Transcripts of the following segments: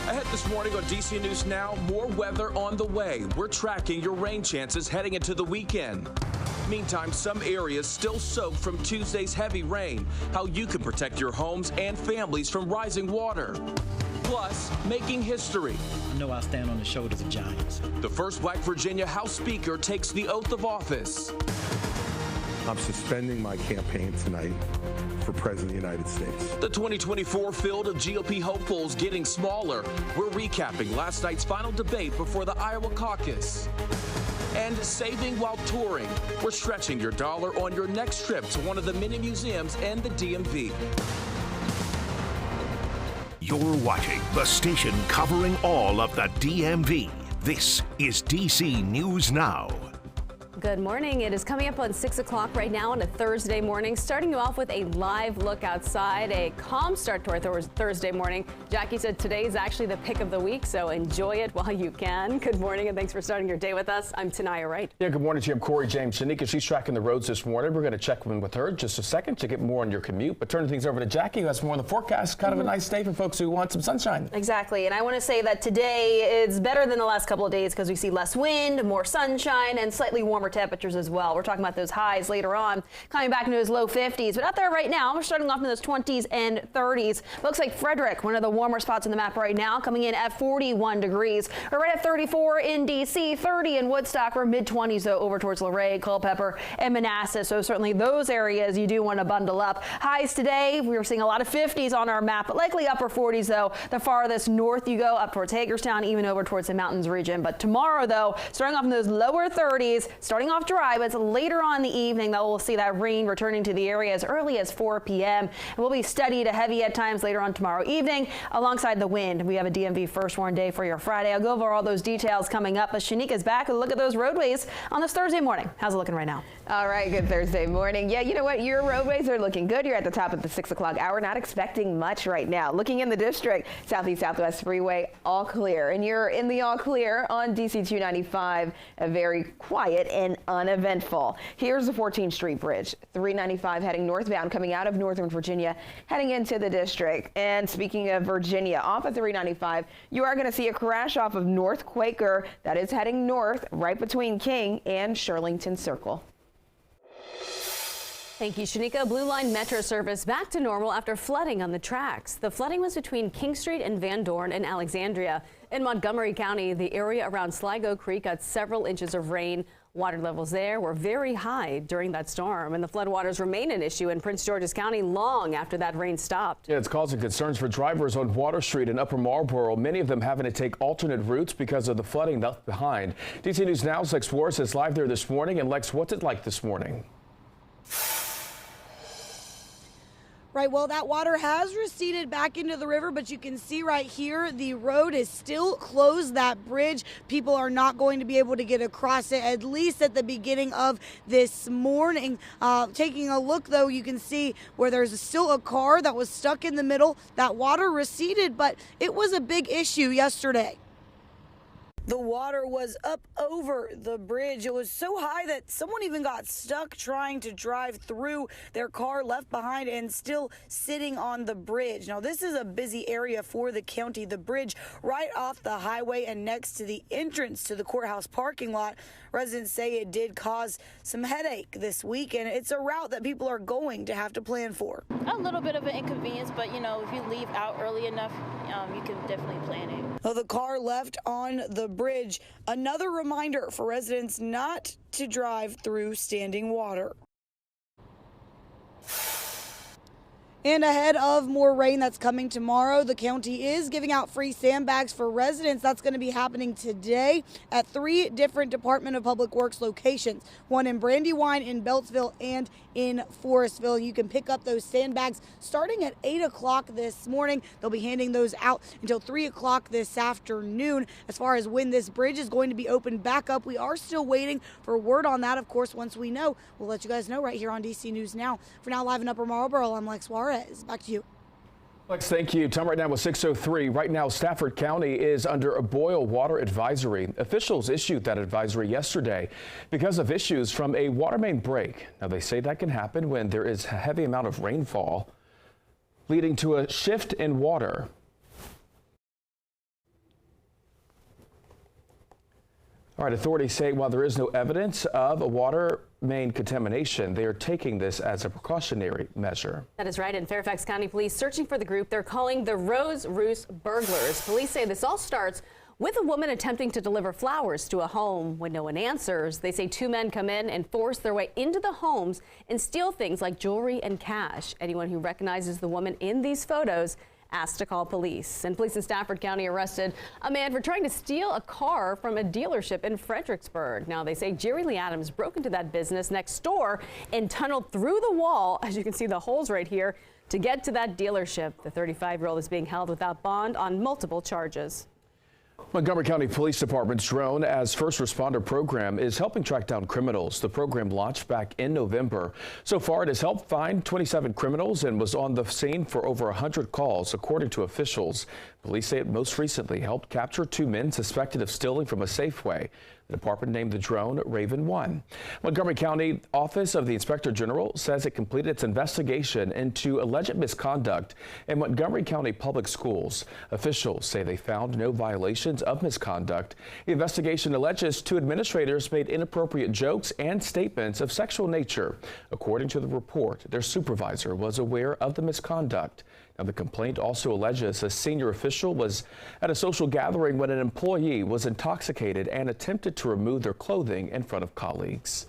Ahead this morning on DC News Now, more weather on the way. We're tracking your rain chances heading into the weekend. Meantime, some areas still soaked from Tuesday's heavy rain. How you can protect your homes and families from rising water. Plus, making history. I know I'll stand on the shoulders of giants. The first Black Virginia House Speaker takes the oath of office. I'm suspending my campaign tonight for President of the United States. The 2024 field of GOP hopefuls getting smaller. We're recapping last night's final debate before the Iowa caucus. And saving while touring. We're stretching your dollar on your next trip to one of the many museums in the DMV. You're watching the station covering all of the DMV. This is DC News Now. Good morning. It is coming up on 6 o'clock right now on a Thursday morning. Starting you off with a live look outside, a calm start to our Thursday morning. Jackie said today is actually the pick of the week, so enjoy it while you can. Good morning and thanks for starting your day with us. I'm Tanaya Wright. Yeah, good morning to you. I'm Corey James. Shanika, she's tracking the roads this morning. We're going to check in with her in just a second to get more on your commute. But turning things over to Jackie, who has more on the forecast. Kind of a nice day for folks who want some sunshine. Exactly. And I want to say that today is better than the last couple of days because we see less wind, more sunshine, and slightly warmer temperatures as well. We're talking about those highs later on, coming back into those low 50s. But out there right now, we're starting off in those 20s and 30s. Looks like Frederick, one of the warmer spots on the map right now, coming in at 41 degrees. We're right at 34 in D.C., 30 in Woodstock. We're mid-20s, though, over towards Luray, Culpeper, and Manassas. So certainly those areas you do want to bundle up. Highs today, we were seeing a lot of 50s on our map, but likely upper 40s, though. The farthest north you go, up towards Hagerstown, even over towards the mountains region. But tomorrow, though, starting off in those lower 30s, starting off dry, but it's later on in the evening that we'll see that rain returning to the area as early as 4 p.m. It will be steady to heavy at times later on tomorrow evening alongside the wind. We have a DMV first warn day for your Friday. I'll go over all those details coming up. But Shanika's back and look at those roadways on this Thursday morning. How's it looking right now? All right, good Thursday morning. Yeah, you know what? Your roadways are looking good. You're at the top of the 6 o'clock hour. Not expecting much right now. Looking in the district, Southeast Southwest Freeway, all clear. And you're in the all clear on DC 295, a very quiet and uneventful. Here's the 14th Street Bridge, 395 heading northbound, coming out of Northern Virginia, heading into the district. And speaking of Virginia, off of 395, you are going to see a crash off of North Quaker that is heading north right between King and Shirlington Circle. Thank you, Shanika. Blue Line Metro service back to normal after flooding on the tracks. The flooding was between King Street and Van Dorn and Alexandria. In Montgomery County, the area around Sligo Creek got several inches of rain. Water levels there were very high during that storm, and the floodwaters remain an issue in Prince George's County long after that rain stopped. Yeah, it's causing concerns for drivers on Water Street in Upper Marlboro. Many of them having to take alternate routes because of the flooding left behind. DC News Now's Lex Forrest is live there this morning. And Lex, what's it like this morning? Right, well, that water has receded back into the river, but you can see right here the road is still closed. That bridge, people are not going to be able to get across it, at least at the beginning of this morning. Taking a look, though, you can see where there's still a car that was stuck in the middle. That water receded, but it was a big issue yesterday. The water was up over the bridge. It was so high that someone even got stuck trying to drive through, their car left behind and still sitting on the bridge. Now, this is a busy area for the county. The bridge right off the highway and next to the entrance to the courthouse parking lot. Residents say it did cause some headache this week, and it's a route that people are going to have to plan for. A little bit of an inconvenience, but you know, if you leave out early enough, you can definitely plan it. Well, the car left on the bridge. Another reminder for residents not to drive through standing water. And ahead of more rain that's coming tomorrow, the county is giving out free sandbags for residents. That's going to be happening today at 3 different Department of Public Works locations, one in Brandywine, in Beltsville, and in Forestville. You can pick up those sandbags starting at 8 o'clock this morning. They'll be handing those out until 3 o'clock this afternoon. As far as when this bridge is going to be opened back up, we are still waiting for word on that. Of course, once we know, we'll let you guys know right here on DC News Now. For now, live in Upper Marlboro, I'm Lex Juarez. Back to you. Lex, thank you. Time right now was 6:03. Right now, Stafford County is under a boil water advisory. Officials issued that advisory yesterday because of issues from a water main break. Now, they say that can happen when there is a heavy amount of rainfall, leading to a shift in water. All right, authorities say while there is no evidence of a water main contamination, they are taking this as a precautionary measure. That is right. And Fairfax County Police searching for the group they're calling the Rose Roost Burglars. Police say this all starts with a woman attempting to deliver flowers to a home. When no one answers, they say two men come in and force their way into the homes and steal things like jewelry and cash. Anyone who recognizes the woman in these photos asked to call police. And police in Stafford County arrested a man for trying to steal a car from a dealership in Fredericksburg. Now, they say Jerry Lee Adams broke into that business next door and tunneled through the wall, as you can see the holes right here, to get to that dealership. The 35-year-old is being held without bond on multiple charges. Montgomery County Police Department's Drone as First Responder program is helping track down criminals. The program launched back in November. So far, it has helped find 27 criminals and was on the scene for over 100 calls, according to officials. Police say it most recently helped capture two men suspected of stealing from a Safeway. The department named the drone Raven 1. Montgomery County Office of the Inspector General says it completed its investigation into alleged misconduct in Montgomery County Public Schools. Officials say they found no violations of misconduct. The investigation alleges two administrators made inappropriate jokes and statements of sexual nature. According to the report, their supervisor was aware of the misconduct. Now, the complaint also alleges a senior official was at a social gathering when an employee was intoxicated and attempted to remove their clothing in front of colleagues.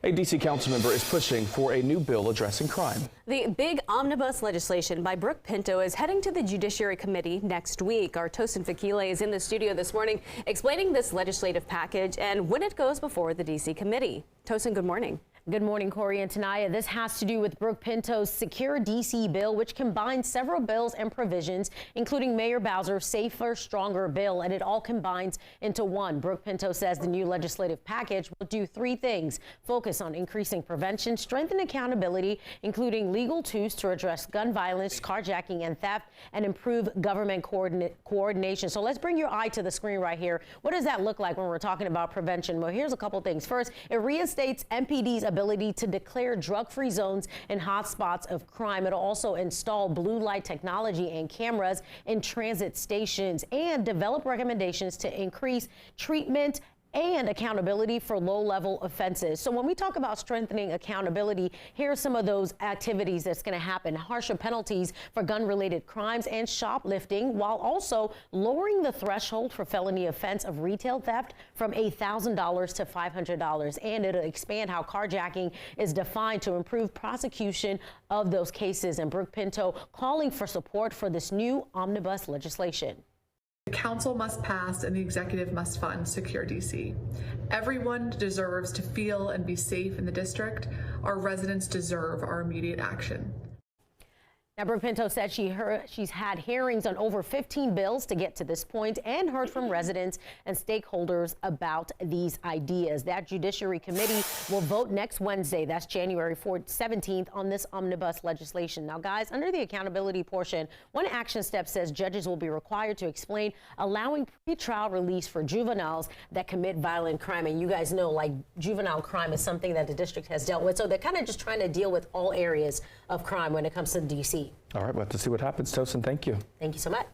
A D.C. council member is pushing for a new bill addressing crime. The big omnibus legislation by Brooke Pinto is heading to the Judiciary Committee next week. Our Tosin Fakile is in the studio this morning explaining this legislative package and when it goes before the D.C. Committee. Tosin, good morning. Good morning, Corey and Tanaya. This has to do with Brooke Pinto's Secure D.C. bill, which combines several bills and provisions, including Mayor Bowser's Safer, Stronger bill, and it all combines into one. Brooke Pinto says the new legislative package will do three things: focus on increasing prevention, strengthen accountability, including legal tools to address gun violence, carjacking, and theft, and improve government coordination. So let's bring your eye to the screen right here. What does that look like when we're talking about prevention? Well, here's a couple things. First, it reinstates MPD's ability to declare drug-free zones and hotspots of crime. It'll also install blue light technology and cameras in transit stations and develop recommendations to increase treatment and accountability for low-level offenses. So when we talk about strengthening accountability, here are some of those activities that's going to happen. Harsher penalties for gun-related crimes and shoplifting, while also lowering the threshold for felony offense of retail theft from $8,000 to $500. And it'll expand how carjacking is defined to improve prosecution of those cases. And Brooke Pinto calling for support for this new omnibus legislation. The council must pass and the executive must fund Secure DC. Everyone deserves to feel and be safe in the district. Our residents deserve our immediate action. Now, Brooke Pinto said she's had hearings on over 15 bills to get to this point and heard from residents and stakeholders about these ideas. That Judiciary Committee will vote next Wednesday. That's January 17th on this omnibus legislation. Now, guys, under the accountability portion, one action step says judges will be required to explain allowing pretrial release for juveniles that commit violent crime. And you guys know, like, juvenile crime is something that the district has dealt with. So they're kind of just trying to deal with all areas of crime when it comes to D.C. All right, we'll have to see what happens. Tosin, thank you. Thank you so much.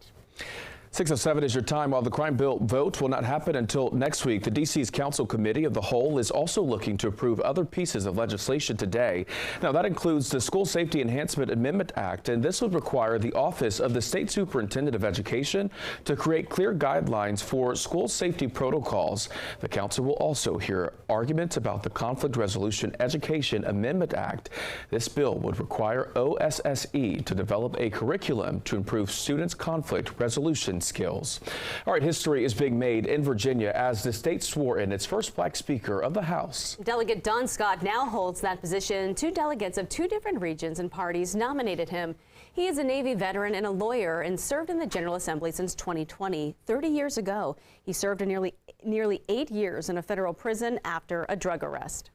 6:07 is your time. While the crime bill vote will not happen until next week, the D.C.'s Council Committee of the Whole is also looking to approve other pieces of legislation today. Now, that includes the School Safety Enhancement Amendment Act, and this would require the Office of the State Superintendent of Education to create clear guidelines for school safety protocols. The council will also hear arguments about the Conflict Resolution Education Amendment Act. This bill would require OSSE to develop a curriculum to improve students' conflict resolution skills. All right, history is being made in Virginia as the state swore in its first black Speaker of the House. Delegate Don Scott now holds that position. Two delegates of two different regions and parties nominated him. He is a Navy veteran and a lawyer and served in the General Assembly since 2020. 30 years ago, he served nearly 8 years in a federal prison after a drug arrest.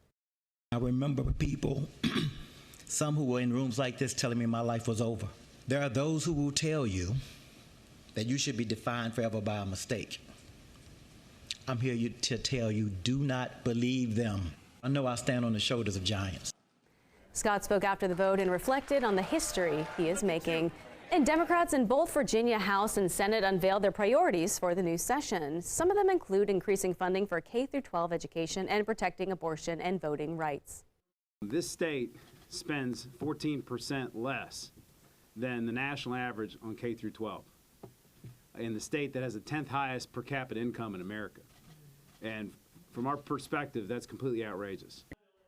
I remember people, some who were in rooms like this, telling me my life was over. There are those who will tell you that you should be defined forever by a mistake. I'm here to tell you, do not believe them. I know I stand on the shoulders of giants. Scott spoke after the vote and reflected on the history he is making. And Democrats in both Virginia House and Senate unveiled their priorities for the new session. Some of them include increasing funding for K-12 education and protecting abortion and voting rights. This state spends 14% less than the national average on K-12 in the state that has the 10th highest per capita income in America. And from our perspective, that's completely outrageous.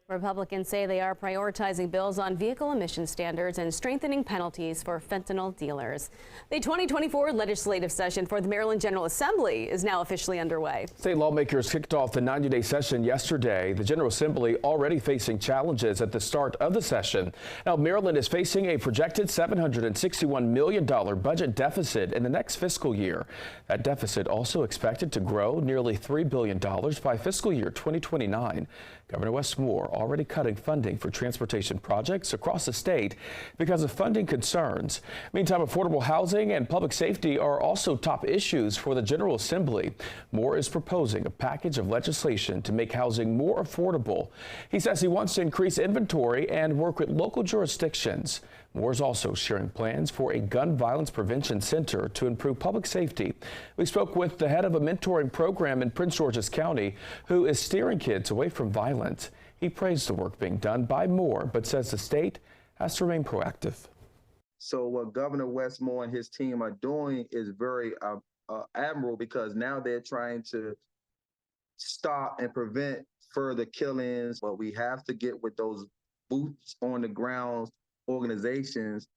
Republicans say they are prioritizing bills on vehicle emission standards and strengthening penalties for fentanyl dealers. The 2024 legislative session for the Maryland General Assembly is now officially underway. State lawmakers kicked off the 90-day session yesterday. The General Assembly already facing challenges at the start of the session. Now, Maryland is facing a projected $761 million budget deficit in the next fiscal year. That deficit also expected to grow nearly $3 billion by fiscal year 2029. Governor Wes Moore already cutting funding for transportation projects across the state because of funding concerns. Meantime, affordable housing and public safety are also top issues for the General Assembly. Moore is proposing a package of legislation to make housing more affordable. He says he wants to increase inventory and work with local jurisdictions. Moore is also sharing plans for a gun violence prevention center to improve public safety. We spoke with the head of a mentoring program in Prince George's County who is steering kids away from violence. He praised the work being done by Moore, but says the state has to remain proactive. So what Governor Wes Moore and his team are doing is very admirable, because now they're trying to stop and prevent further killings. But we have to get with those boots on the ground organizations.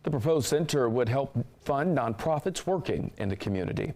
The proposed center would help fund nonprofits working in the community.